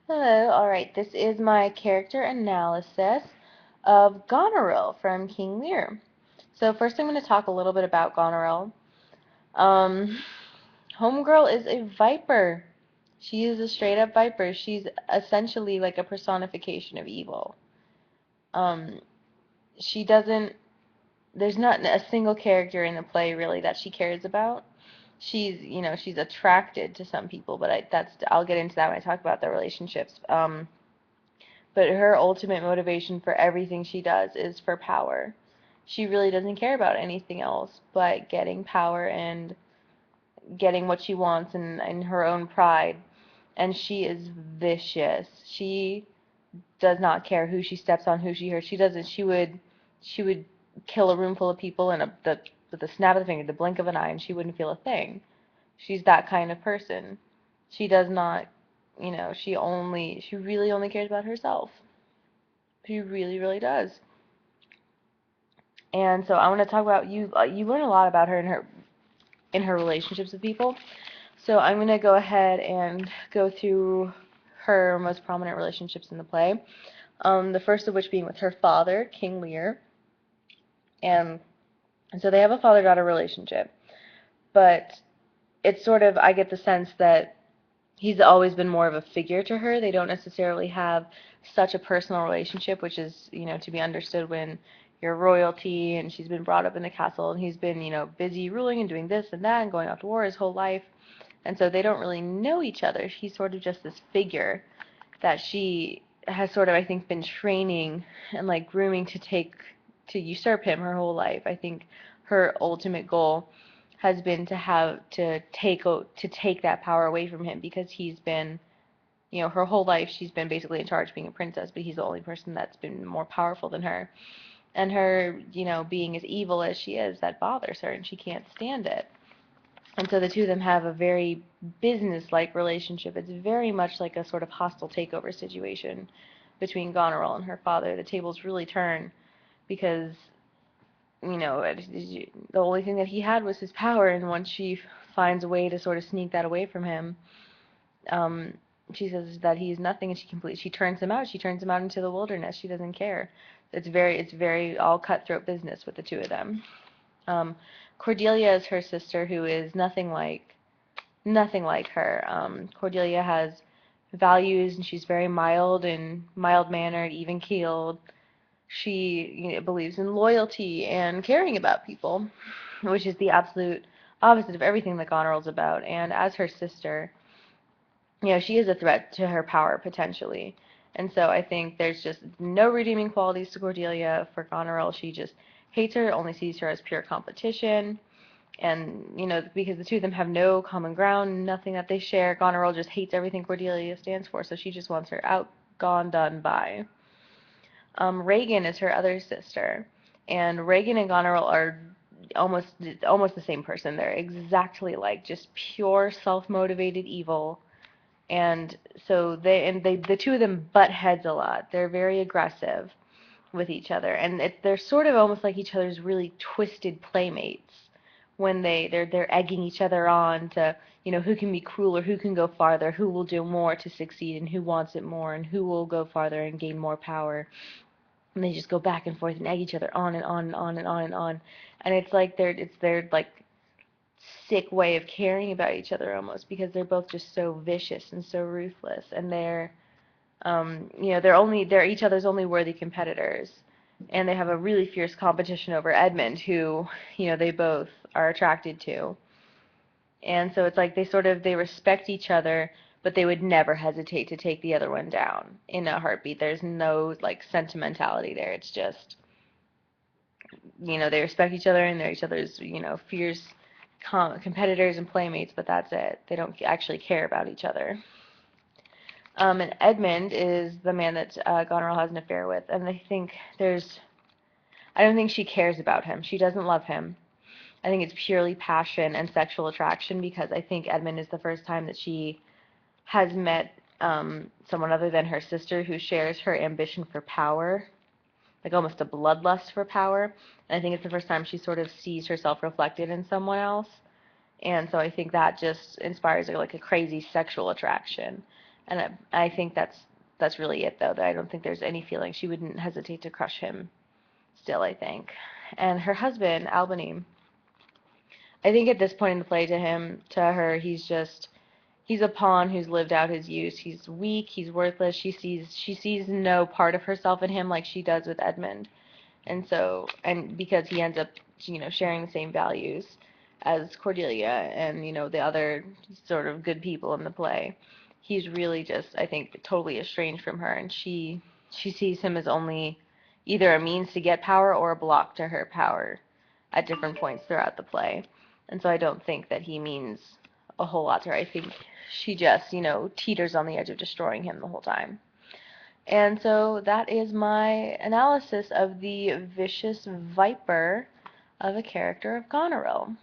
Hello, alright, this is my character analysis of Goneril from King Lear. So first I'm going to talk a little bit about Goneril. Um, Homegirl is a viper. She is a straight up viper. She's essentially like a personification of evil. Um, she doesn't, there's not a single character in the play really that she cares about. She's attracted to some people, but I'll get into that when I talk about the relationships. But her ultimate motivation for everything she does is for power. She really doesn't care about anything else but getting power and getting what she wants and her own pride. And she is vicious. She does not care who she steps on, who she hurts. She doesn't. She would kill a room full of people with the snap of the finger, the blink of an eye, and she wouldn't feel a thing. She's that kind of person. She does not, she really only cares about herself. She really, really does. And so I want to talk about you. You learn a lot about her in her relationships with people. So I'm going to go ahead and go through her most prominent relationships in the play. The first of which being with her father, King Lear, and so they have a father-daughter relationship. But it's sort of, I get the sense that he's always been more of a figure to her. They don't necessarily have such a personal relationship, which is, to be understood when you're royalty and she's been brought up in the castle and he's been, busy ruling and doing this and that and going off to war his whole life. And so they don't really know each other. He's sort of just this figure that she has sort of, I think, been training and like grooming to usurp him her whole life. I think her ultimate goal has been to take that power away from him because he's been, her whole life she's been basically in charge being a princess, but he's the only person that's been more powerful than her. And her, being as evil as she is, that bothers her and she can't stand it. And so the two of them have a very business-like relationship. It's very much like a sort of hostile takeover situation between Goneril and her father. The tables really turn because, the only thing that he had was his power, and once she finds a way to sort of sneak that away from him, um, she says that he's nothing, and she turns him out. She turns him out into the wilderness. She doesn't care. It's very all cutthroat business with the two of them. Um, Cordelia is her sister, who is nothing like her. Cordelia has values, and she's very mild-mannered, even-keeled. She, believes in loyalty and caring about people, which is the absolute opposite of everything that Goneril's about. And as her sister, she is a threat to her power potentially. And so I think there's just no redeeming qualities to Cordelia. For Goneril, she just hates her, only sees her as pure competition. And, because the two of them have no common ground, nothing that they share, Goneril just hates everything Cordelia stands for, so she just wants her out, gone, done by. Reagan is her other sister, and Reagan and Goneril are almost almost the same person. They're exactly like just pure self-motivated evil. And so the two of them butt heads a lot. They're very aggressive with each other, and they're sort of almost like each other's really twisted playmates when they're egging each other on to, who can be crueler, who can go farther, who will do more to succeed, and who wants it more, and who will go farther and gain more power. And they just go back and forth and egg each other on and on and on and on and on. And it's their like sick way of caring about each other almost, because they're both just so vicious and so ruthless, and they're each other's only worthy competitors, and they have a really fierce competition over Edmund, who, they both are attracted to. And so it's like they respect each other, but they would never hesitate to take the other one down in a heartbeat. There's no like sentimentality there. It's just, they respect each other and they're each other's, fierce competitors and playmates, but that's it. They don't actually care about each other. And Edmund is the man that Goneril has an affair with, and I don't think she cares about him. She doesn't love him. I think it's purely passion and sexual attraction, because I think Edmund is the first time that she has met someone other than her sister who shares her ambition for power, like almost a bloodlust for power. And I think it's the first time she sort of sees herself reflected in someone else. And so I think that just inspires like a crazy sexual attraction. And I think that's really it, though. That I don't think there's any feeling. She wouldn't hesitate to crush him still, I think. And her husband, Albany, I think at this point in the play to her, he's a pawn who's lived out his use. He's weak, he's worthless. She sees no part of herself in him like she does with Edmund. And because he ends up, sharing the same values as Cordelia and, the other sort of good people in the play, he's really just, I think, totally estranged from her, and she sees him as only either a means to get power or a block to her power at different points throughout the play. And so I don't think that he means a whole lot to her. I think she just, teeters on the edge of destroying him the whole time. And so that is my analysis of the vicious viper of a character of Goneril.